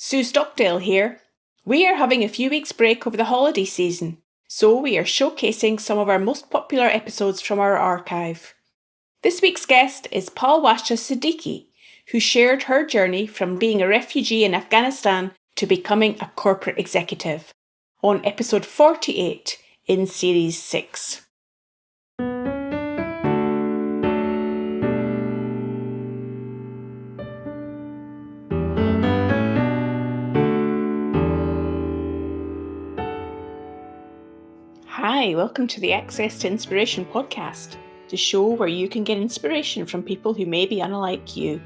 Sue Stockdale here. We are having a few weeks break over the holiday season, so we are showcasing some of our most popular episodes from our archive. This week's guest is Palwasha Siddiqi, who shared her journey from being a refugee in Afghanistan to becoming a corporate executive on episode 48 in series 6. Hi, welcome to the Access to Inspiration podcast, the show where you can get inspiration from people who may be unlike you.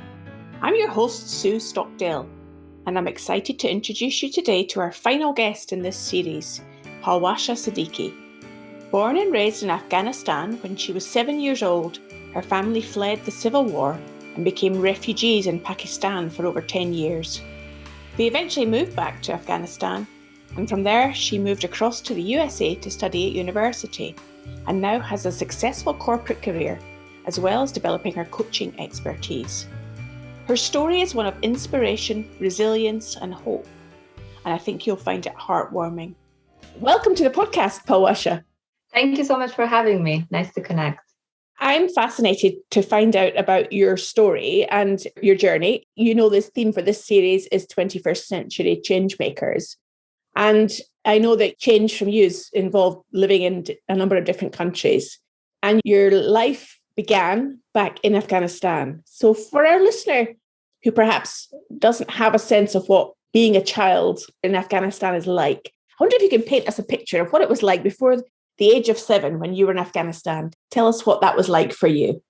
I'm your host, Sue Stockdale, and I'm excited to introduce you today to our final guest in this series, Palwasha Siddiqi. Born and raised in Afghanistan when she was 7 years old, her family fled the civil war and became refugees in Pakistan for over 10 years. They eventually moved back to Afghanistan, and from there she moved across to the USA to study at university, and now has a successful corporate career, as well as developing her coaching expertise. Her story is one of inspiration, resilience, and hope, and I think you'll find it heartwarming. Welcome to the podcast, Palwasha. Thank you so much for having me. Nice to connect. I'm fascinated to find out about your story and your journey. You know, this theme for this series is 21st century change makers. And I know that change from you is involved living in a number of different countries. And your life began back in Afghanistan. So for our listener who perhaps doesn't have a sense of what being a child in Afghanistan is like, I wonder if you can paint us a picture of what it was like before the age of 7 when you were in Afghanistan. Tell us what that was like for you.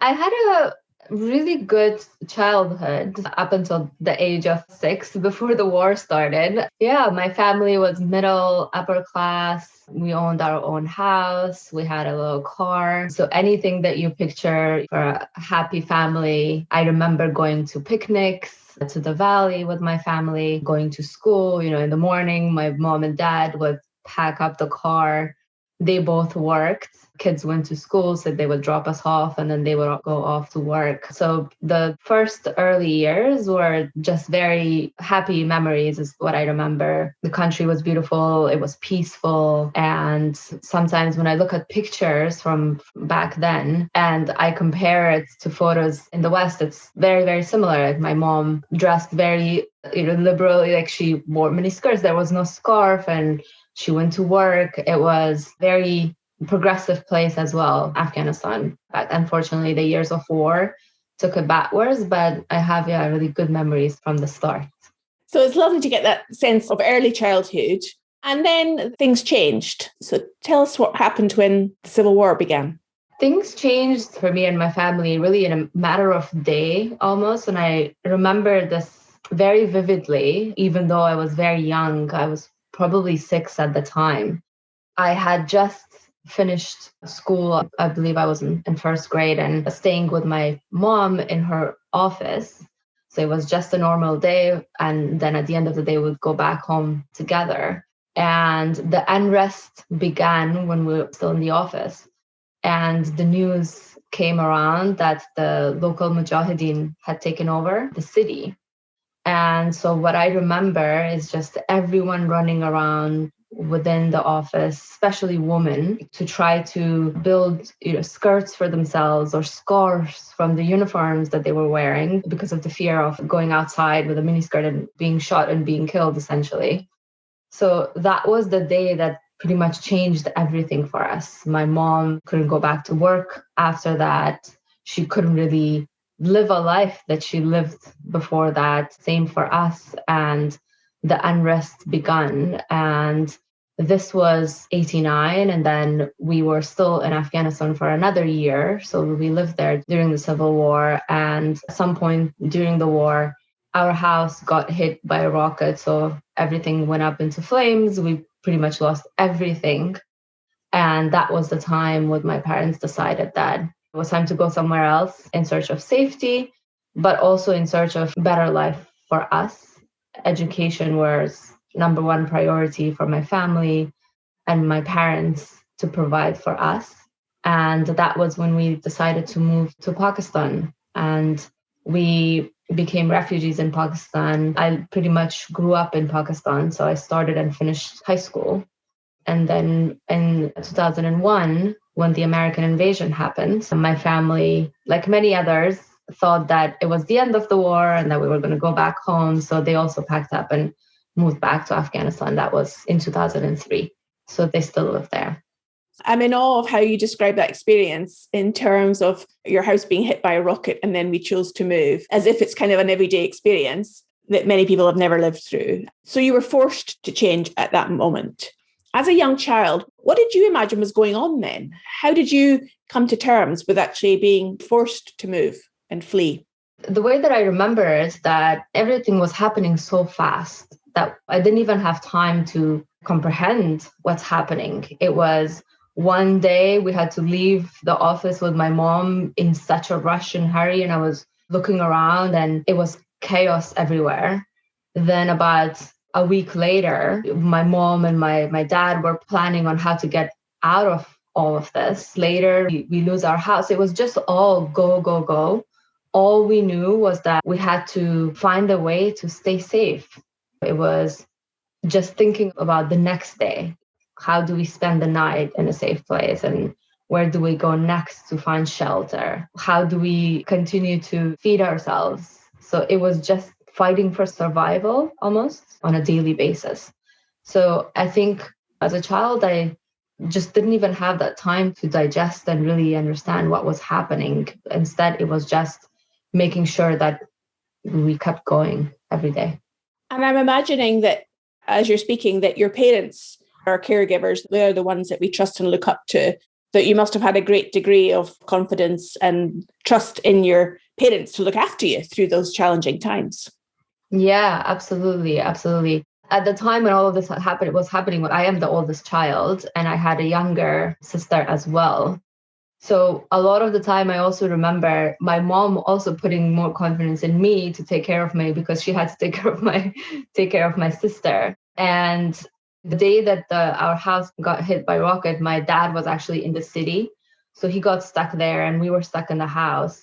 I had a really good childhood up until the age of 6 before the war started. Yeah, my family was middle, upper class. We owned our own house. We had a little car. So anything that you picture for a happy family, I remember going to picnics to the valley with my family, going to school. In the morning, my mom and dad would pack up the car. They both worked. Kids went to school, so they would drop us off and then they would go off to work. So the first early years were just very happy memories is what I remember. The country was beautiful. It was peaceful. And sometimes when I look at pictures from back then and I compare it to photos in the West, it's very, very similar. Like my mom dressed very liberally, like she wore mini skirts. There was no scarf and she went to work. It was very progressive place as well, Afghanistan. But unfortunately, the years of war took it backwards, but I have really good memories from the start. So it's lovely to get that sense of early childhood. And then things changed. So tell us what happened when the Civil War began. Things changed for me and my family really in a matter of day almost. And I remember this very vividly, even though I was very young. I was probably 6 at the time. I had just finished school. I believe I was in first grade and staying with my mom in her office. So it was just a normal day. And then at the end of the day, we'd go back home together. And the unrest began when we were still in the office. And the news came around that the local Mujahideen had taken over the city. And so what I remember is just everyone running around within the office, especially women, to try to build skirts for themselves or scarves from the uniforms that they were wearing because of the fear of going outside with a miniskirt and being shot and being killed, essentially. So that was the day that pretty much changed everything for us. My mom couldn't go back to work after that. She couldn't really live a life that she lived before that. Same for us. And the unrest began. And this was 89. And then we were still in Afghanistan for another year. So we lived there during the Civil War. And at some point during the war, our house got hit by a rocket. So everything went up into flames. We pretty much lost everything. And that was the time when my parents decided that it was time to go somewhere else in search of safety, but also in search of better life for us. Education was number one priority for my family and my parents to provide for us. And that was when we decided to move to Pakistan. And we became refugees in Pakistan. I pretty much grew up in Pakistan. So I started and finished high school. And then in 2001, when the American invasion happened, my family, like many others, thought that it was the end of the war and that we were going to go back home. So they also packed up and moved back to Afghanistan. That was in 2003. So they still live there. I'm in awe of how you describe that experience in terms of your house being hit by a rocket and then we chose to move, as if it's kind of an everyday experience that many people have never lived through. So you were forced to change at that moment. As a young child, what did you imagine was going on then? How did you come to terms with actually being forced to move and flee? The way that I remember is that everything was happening so fast that I didn't even have time to comprehend what's happening. It was one day we had to leave the office with my mom in such a rush and hurry, and I was looking around and it was chaos everywhere. Then about a week later, my mom and my dad were planning on how to get out of all of this. Later, we lose our house. It was just all go, go, go. All we knew was that we had to find a way to stay safe. It was just thinking about the next day. How do we spend the night in a safe place? And where do we go next to find shelter? How do we continue to feed ourselves? So it was just fighting for survival almost on a daily basis. So I think as a child, I just didn't even have that time to digest and really understand what was happening. Instead, it was just making sure that we kept going every day. And I'm imagining that as you're speaking, that your parents are caregivers. They're the ones that we trust and look up to, that you must have had a great degree of confidence and trust in your parents to look after you through those challenging times. Yeah, absolutely. Absolutely. At the time when all of this happened, it was happening when I am the oldest child and I had a younger sister as well. So a lot of the time, I also remember my mom also putting more confidence in me to take care of me because she had to take care of my sister. And the day that our house got hit by rocket, my dad was actually in the city, so he got stuck there, and we were stuck in the house.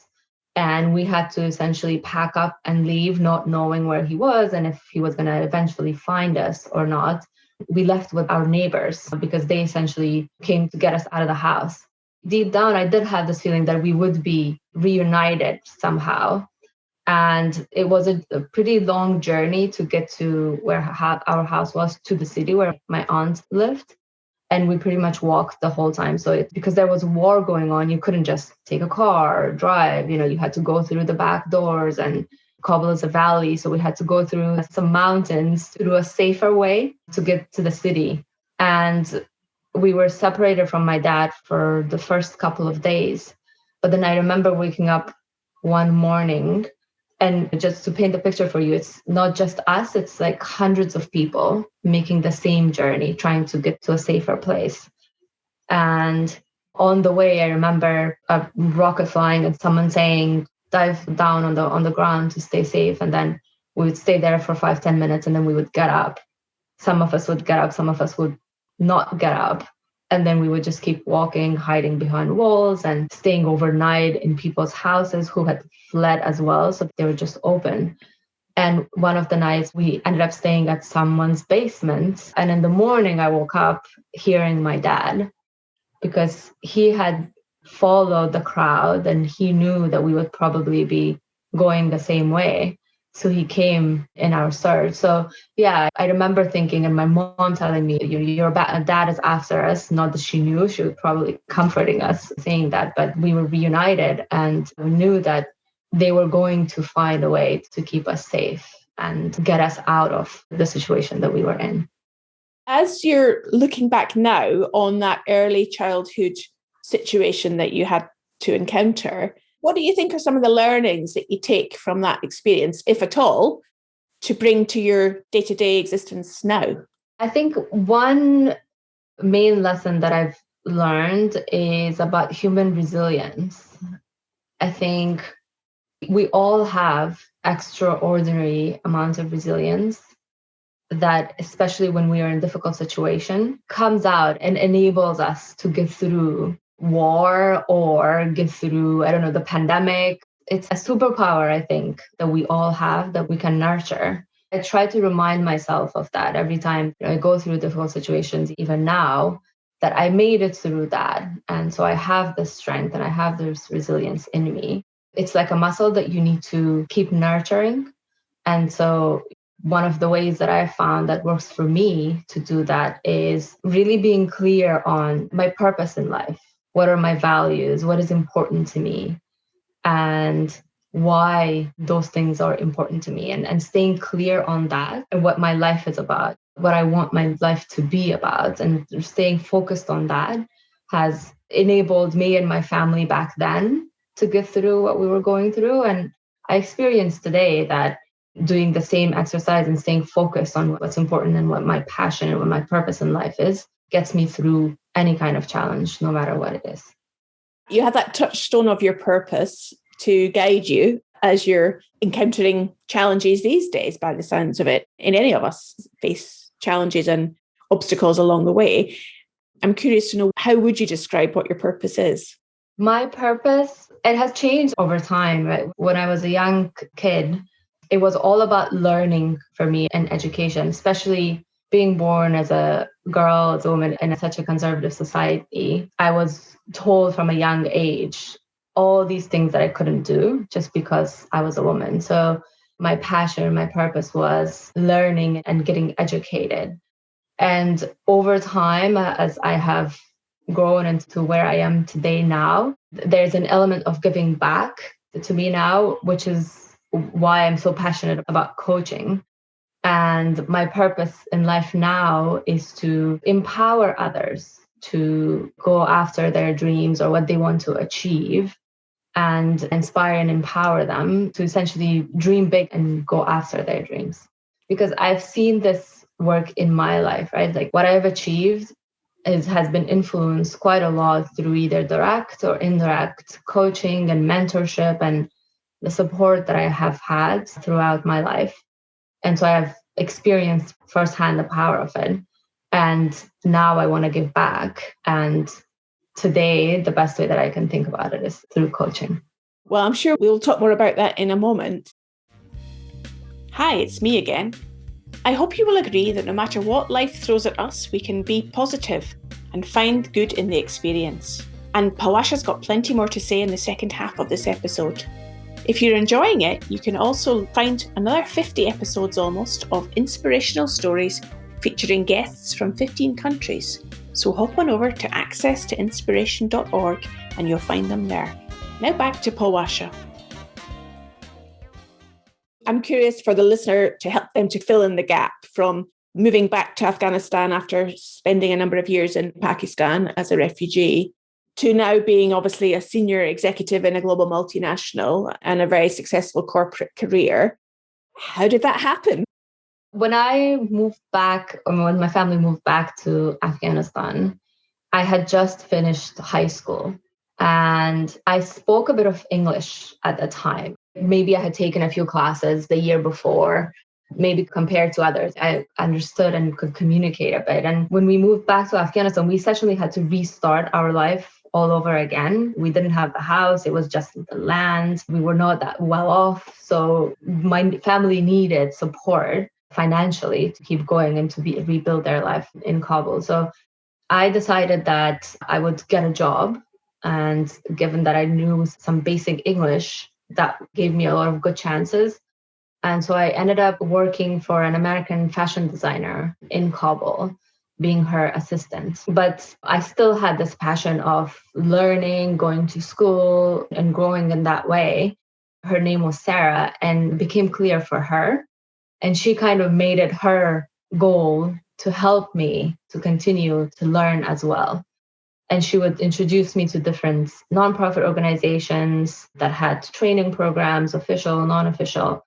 And we had to essentially pack up and leave, not knowing where he was and if he was going to eventually find us or not. We left with our neighbors because they essentially came to get us out of the house. Deep down, I did have this feeling that we would be reunited somehow. And it was a pretty long journey to get to where our house was, to the city where my aunt lived. And we pretty much walked the whole time. So because there was a war going on, you couldn't just take a car or drive. You had to go through the back doors, and Kabul is a valley. So we had to go through some mountains through a safer way to get to the city. And we were separated from my dad for the first couple of days. But then I remember waking up one morning, and just to paint the picture for you, it's not just us, it's like hundreds of people making the same journey, trying to get to a safer place. And on the way, I remember a rocket flying and someone saying, dive down on the ground to stay safe. And then we would stay there for 5-10 minutes and then we would get up. Some of us would get up, some of us would not get up. And then we would just keep walking, hiding behind walls and staying overnight in people's houses who had fled as well. So they were just open. And one of the nights we ended up staying at someone's basement. And in the morning, I woke up hearing my dad because he had followed the crowd and he knew that we would probably be going the same way. So he came in our search. So yeah, I remember thinking, and my mom telling me, your dad is after us. Not that she knew, she was probably comforting us saying that, but we were reunited and we knew that they were going to find a way to keep us safe and get us out of the situation that we were in. As you're looking back now on that early childhood situation that you had to encounter, what do you think are some of the learnings that you take from that experience, if at all, to bring to your day-to-day existence now? I think one main lesson that I've learned is about human resilience. I think we all have extraordinary amounts of resilience that, especially when we are in a difficult situation, comes out and enables us to get through war or get through, the pandemic. It's a superpower, I think, that we all have that we can nurture. I try to remind myself of that every time I go through difficult situations, even now, that I made it through that. And so I have this strength and I have this resilience in me. It's like a muscle that you need to keep nurturing. And so one of the ways that I found that works for me to do that is really being clear on my purpose in life. What are my values? What is important to me? And why those things are important to me, and staying clear on that and what my life is about, what I want my life to be about, and staying focused on that has enabled me and my family back then to get through what we were going through. And I experienced today that doing the same exercise and staying focused on what's important and what my passion and what my purpose in life is gets me through any kind of challenge, no matter what it is. You have that touchstone of your purpose to guide you as you're encountering challenges these days, by the sounds of it. And any of us face challenges and obstacles along the way. I'm curious to know, how would you describe what your purpose is? My purpose, it has changed over time. Right? When I was a young kid, it was all about learning for me and education, especially being born as a girl, as a woman in such a conservative society. I was told from a young age all these things that I couldn't do just because I was a woman. So my passion, my purpose was learning and getting educated. And over time, as I have grown into where I am today now, there's an element of giving back to me now, which is why I'm so passionate about coaching. And my purpose in life now is to empower others to go after their dreams or what they want to achieve, and inspire and empower them to essentially dream big and go after their dreams. Because I've seen this work in my life, right? Like what I've achieved has been influenced quite a lot through either direct or indirect coaching and mentorship and the support that I have had throughout my life. And so I have experienced firsthand the power of it. And now I want to give back. And today, the best way that I can think about it is through coaching. Well, I'm sure we'll talk more about that in a moment. Hi, it's me again. I hope you will agree that no matter what life throws at us, we can be positive and find good in the experience. And Palwasha's got plenty more to say in the second half of this episode. If you're enjoying it, you can also find another 50 episodes almost of inspirational stories featuring guests from 15 countries. So hop on over to accesstoinspiration.org and you'll find them there. Now back to Palwasha. I'm curious for the listener to help them to fill in the gap from moving back to Afghanistan after spending a number of years in Pakistan as a refugee to now being obviously a senior executive in a global multinational and a very successful corporate career. How did that happen? When I moved back, or when my family moved back to Afghanistan, I had just finished high school and I spoke a bit of English at the time. Maybe I had taken a few classes the year before, maybe compared to others. I understood and could communicate a bit. And when we moved back to Afghanistan, we essentially had to restart our life all over again. We didn't have the house. It was just the land. We were not that well off. So my family needed support financially to keep going and to rebuild their life in Kabul. So I decided that I would get a job. And given that I knew some basic English, that gave me a lot of good chances. And so I ended up working for an American fashion designer in Kabul, being her assistant. But I still had this passion of learning, going to school, and growing in that way. Her name was Sarah, and it became clear for her. And she kind of made it her goal to help me to continue to learn as well. And she would introduce me to different nonprofit organizations that had training programs, official, non-official.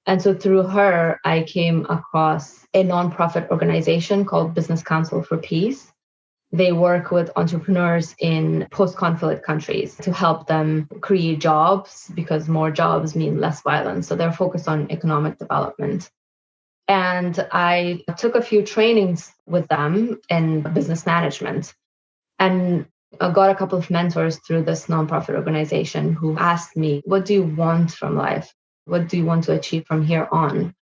And so through her, I came across a nonprofit organization called Business Council for Peace. They work with entrepreneurs in post-conflict countries to help them create jobs, because more jobs mean less violence. So they're focused on economic development. And I took a few trainings with them in business management. And I got a couple of mentors through this nonprofit organization who asked me, what do you want from life? What do you want to achieve from here on?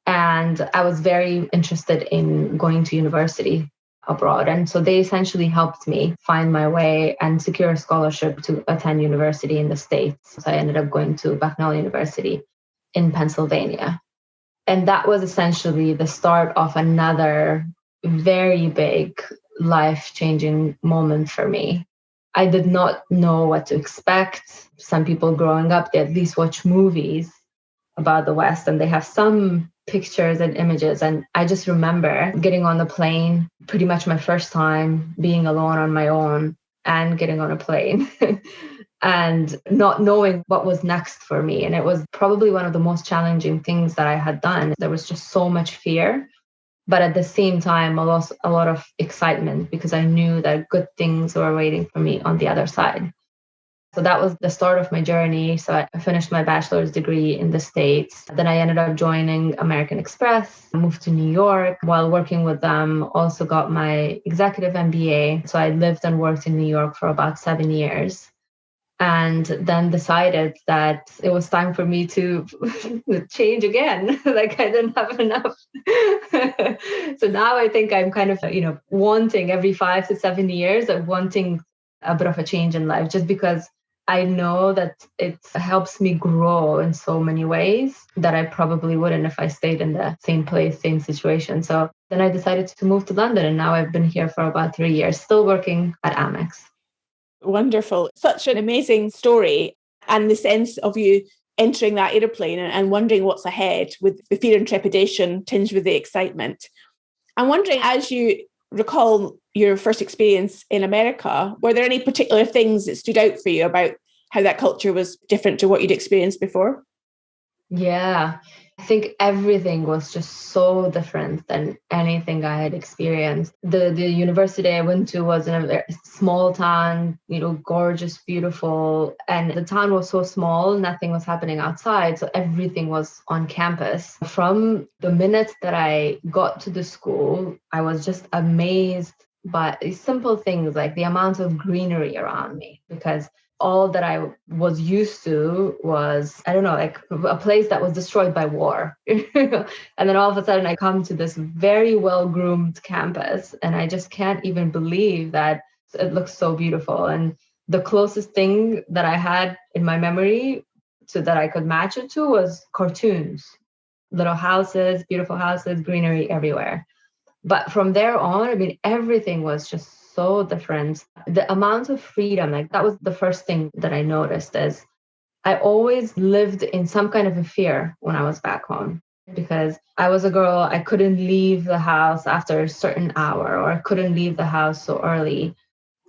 And I was very interested in going to university abroad. And so they essentially helped me find my way and secure a scholarship to attend university in the States. So I ended up going to Bucknell University in Pennsylvania. And that was essentially the start of another very big life changing moment for me. I did not know what to expect. Some people growing up, they at least watch movies about the West and they have some pictures and images. And I just remember getting on the plane, pretty much my first time being alone on my own and getting on a plane and not knowing what was next for me. And it was probably one of the most challenging things that I had done. There was just so much fear, but at the same time, a lot of excitement because I knew that good things were waiting for me on the other side. So that was the start of my journey. So I finished my bachelor's degree in the States. Then I ended up joining American Express, moved to New York while working with them, also got my executive MBA. So I lived and worked in New York for about 7 years. And then decided that it was time for me to change again. Like I didn't have enough. So now I think I'm kind of, wanting every 5 to 7 years of wanting a bit of a change in life, just because I know that it helps me grow in so many ways that I probably wouldn't if I stayed in the same place, same situation. So then I decided to move to London, and now I've been here for about 3 years, still working at Amex. Wonderful. Such an amazing story. And the sense of you entering that aeroplane and wondering what's ahead with the fear and trepidation tinged with the excitement. I'm wondering, as you recall your first experience in America, were there any particular things that stood out for you about how that culture was different to what you'd experienced before? Yeah, I think everything was just so different than anything I had experienced. The university I went to was in a very small town, gorgeous, beautiful. And the town was so small, nothing was happening outside. So everything was on campus. From the minute that I got to the school, I was just amazed by simple things like the amount of greenery around me, because all that I was used to was, I don't know, like a place that was destroyed by war. And then all of a sudden I come to this very well-groomed campus and I just can't even believe that it looks so beautiful. And the closest thing that I had in my memory to that I could match it to was cartoons, little houses, beautiful houses, greenery everywhere. But from there on, I mean, everything was just so different. The amount of freedom, like that was the first thing that I noticed is I always lived in some kind of a fear when I was back home because I was a girl. I couldn't leave the house after a certain hour, or I couldn't leave the house so early.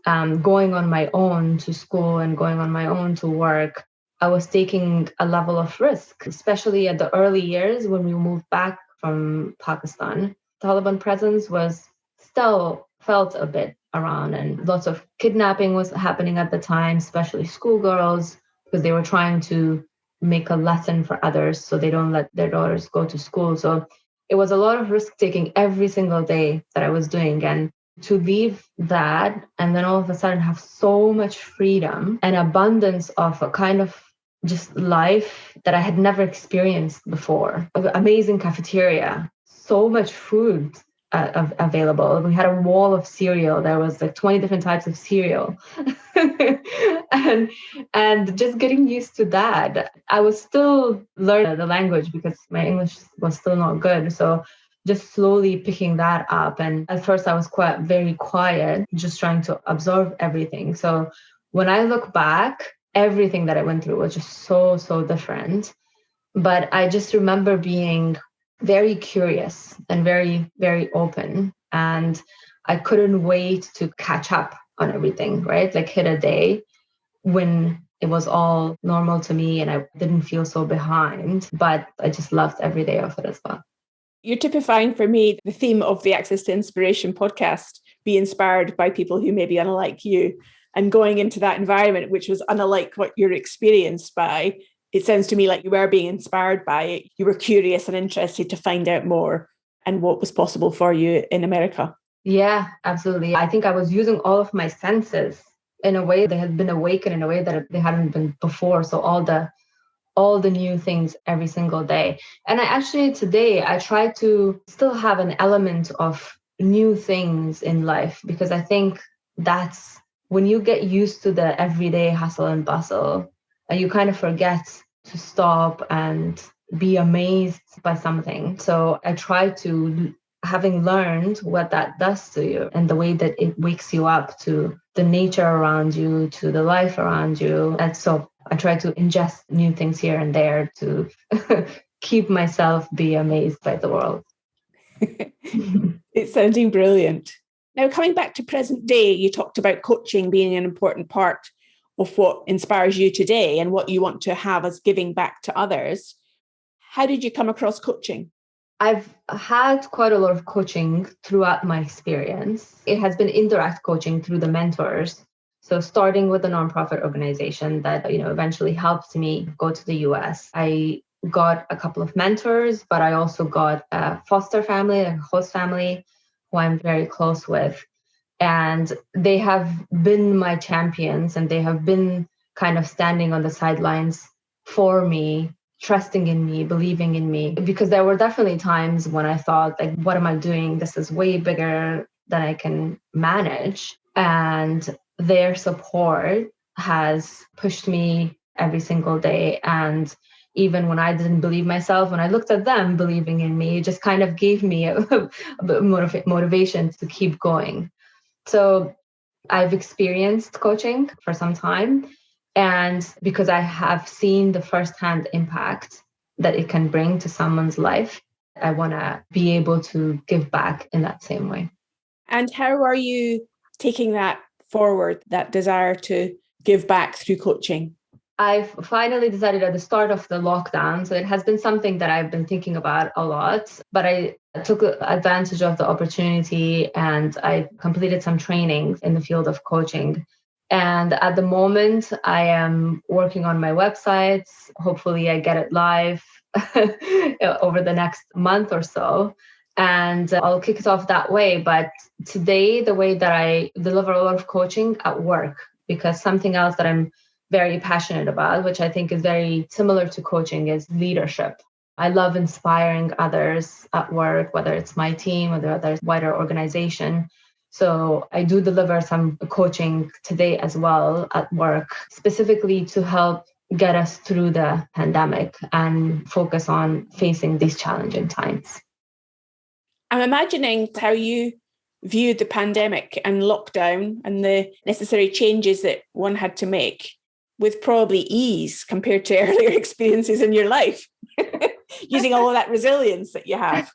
Going on my own to school and going on my own to work, I was taking a level of risk, especially at the early years when we moved back from Pakistan. Taliban presence was still felt a bit around, and lots of kidnapping was happening at the time, especially schoolgirls, because they were trying to make a lesson for others so they don't let their daughters go to school. So it was a lot of risk taking every single day that I was doing. And to leave that and then all of a sudden have so much freedom and abundance of a kind of just life that I had never experienced before. Amazing cafeteria, so much food available. We had a wall of cereal. There was like 20 different types of cereal. and just getting used to that. I was still learning the language because my English was still not good. So just slowly picking that up. And at first I was very quiet, just trying to absorb everything. So when I look back, everything that I went through was just so, so different. But I just remember being very curious and very, very open. And I couldn't wait to catch up on everything, right? Like hit a day when it was all normal to me and I didn't feel so behind, but I just loved every day of it as well. You're typifying for me the theme of the Access to Inspiration podcast, be inspired by people who may be unlike you. And going into that environment, which was unlike what you're experienced by, it sounds to me like you were being inspired by it. You were curious and interested to find out more and what was possible for you in America. Yeah, absolutely. I think I was using all of my senses in a way they had been awakened in a way that they hadn't been before. So all the new things every single day. And I actually today I try to still have an element of new things in life, because I think that's when you get used to the everyday hustle and bustle, and you kind of forget to stop and be amazed by something. So I try to, having learned what that does to you and the way that it wakes you up to the nature around you, to the life around you. And so I try to ingest new things here and there to keep myself be amazed by the world. It's sounding brilliant. Now, coming back to present day, you talked about coaching being an important part of what inspires you today and what you want to have as giving back to others. How did you come across coaching? I've had quite a lot of coaching throughout my experience. It has been indirect coaching through the mentors. So starting with a nonprofit organization that, eventually helped me go to the US. I got a couple of mentors, but I also got a foster family, a host family who I'm very close with. And they have been my champions, and they have been kind of standing on the sidelines for me, trusting in me, believing in me, because there were definitely times when I thought, like, what am I doing? This is way bigger than I can manage. And their support has pushed me every single day. And even when I didn't believe myself, when I looked at them believing in me, it just kind of gave me a bit of motivation to keep going. So I've experienced coaching for some time. And because I have seen the firsthand impact that it can bring to someone's life, I want to be able to give back in that same way. And how are you taking that forward, that desire to give back through coaching? I've finally decided at the start of the lockdown. So it has been something that I've been thinking about a lot, but I took advantage of the opportunity and I completed some trainings in the field of coaching. And at the moment, I am working on my website. Hopefully, I get it live over the next month or so. And I'll kick it off that way. But today, the way that I deliver a lot of coaching at work, because something else that I'm very passionate about, which I think is very similar to coaching, is leadership. I love inspiring others at work, whether it's my team or the other wider organization. So I do deliver some coaching today as well at work, specifically to help get us through the pandemic and focus on facing these challenging times. I'm imagining how you viewed the pandemic and lockdown and the necessary changes that one had to make with probably ease compared to earlier experiences in your life, using all of that resilience that you have.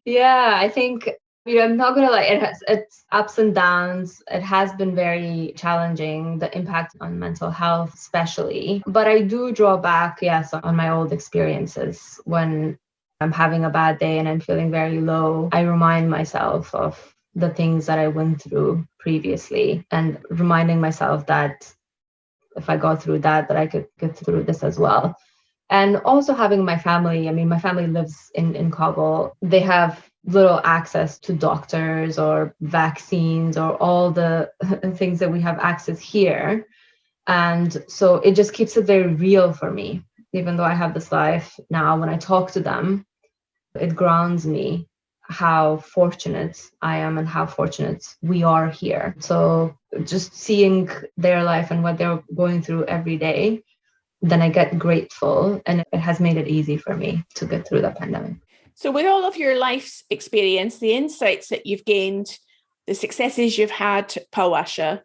Yeah, I think, I'm not going to lie, it's ups and downs. It has been very challenging, the impact on mental health, especially. But I do draw back, yes, on my old experiences. When I'm having a bad day and I'm feeling very low, I remind myself of the things that I went through previously, and reminding myself that if I go through that I could get through this as well. And also having my family. I mean, my family lives in Kabul. They have little access to doctors or vaccines or all the things that we have access here. And so it just keeps it very real for me. Even though I have this life now, when I talk to them, it grounds me how fortunate I am and how fortunate we are here. So just seeing their life and what they're going through every day, then I get grateful, and it has made it easy for me to get through the pandemic. So with all of your life's experience, the insights that you've gained, the successes you've had, Palwasha,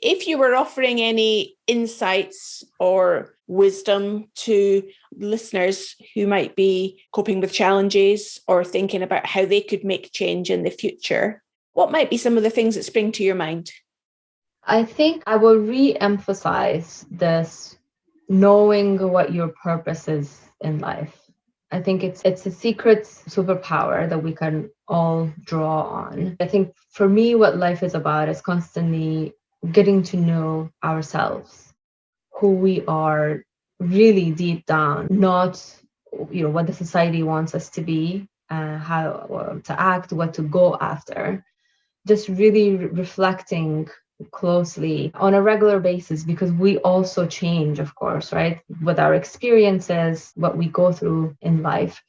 if you were offering any insights or wisdom to listeners who might be coping with challenges or thinking about how they could make change in the future, what might be some of the things that spring to your mind? I think I will re-emphasize this, knowing what your purpose is in life. I think it's a secret superpower that we can all draw on. I think for me, what life is about is constantly getting to know ourselves, who we are really deep down, not what the society wants us to be, how to act, what to go after. Just really reflecting closely on a regular basis, because we also change, of course, right? With our experiences, what we go through in life,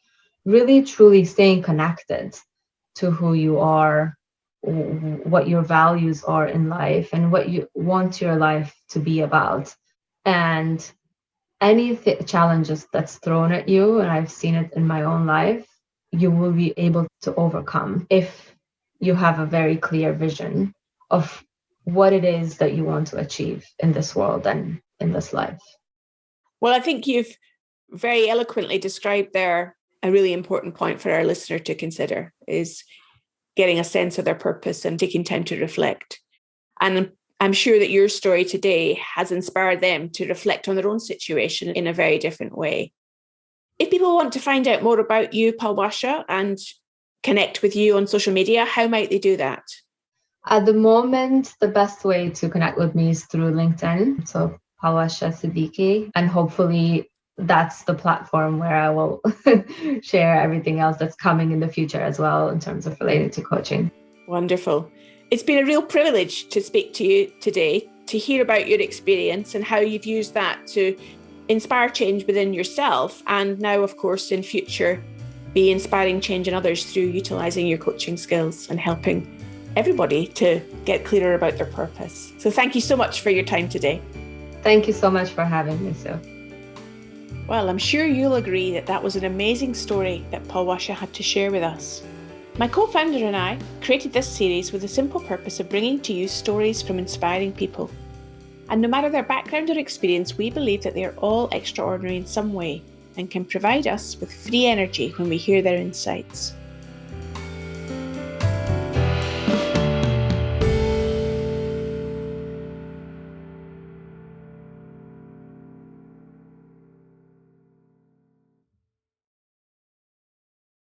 really truly staying connected to who you are, what your values are in life, and what you want your life to be about. And any challenges that's thrown at you, and I've seen it in my own life, you will be able to overcome if you have a very clear vision of what it is that you want to achieve in this world and in this life. Well, I think you've very eloquently described there a really important point for our listener to consider is getting a sense of their purpose and taking time to reflect. And I'm sure that your story today has inspired them to reflect on their own situation in a very different way. If people want to find out more about you, Palwasha, and connect with you on social media, how might they do that? At the moment, the best way to connect with me is through LinkedIn. So Palwasha Siddiqi. And hopefully that's the platform where I will share everything else that's coming in the future as well in terms of related to coaching. Wonderful. It's been a real privilege to speak to you today, to hear about your experience and how you've used that to inspire change within yourself, and now, of course, in future, be inspiring change in others through utilising your coaching skills and helping everybody to get clearer about their purpose. So thank you so much for your time today. Thank you so much for having me, Sue. Well, I'm sure you'll agree that that was an amazing story that Palwasha had to share with us. My co-founder and I created this series with the simple purpose of bringing to you stories from inspiring people. And no matter their background or experience, we believe that they are all extraordinary in some way and can provide us with free energy when we hear their insights.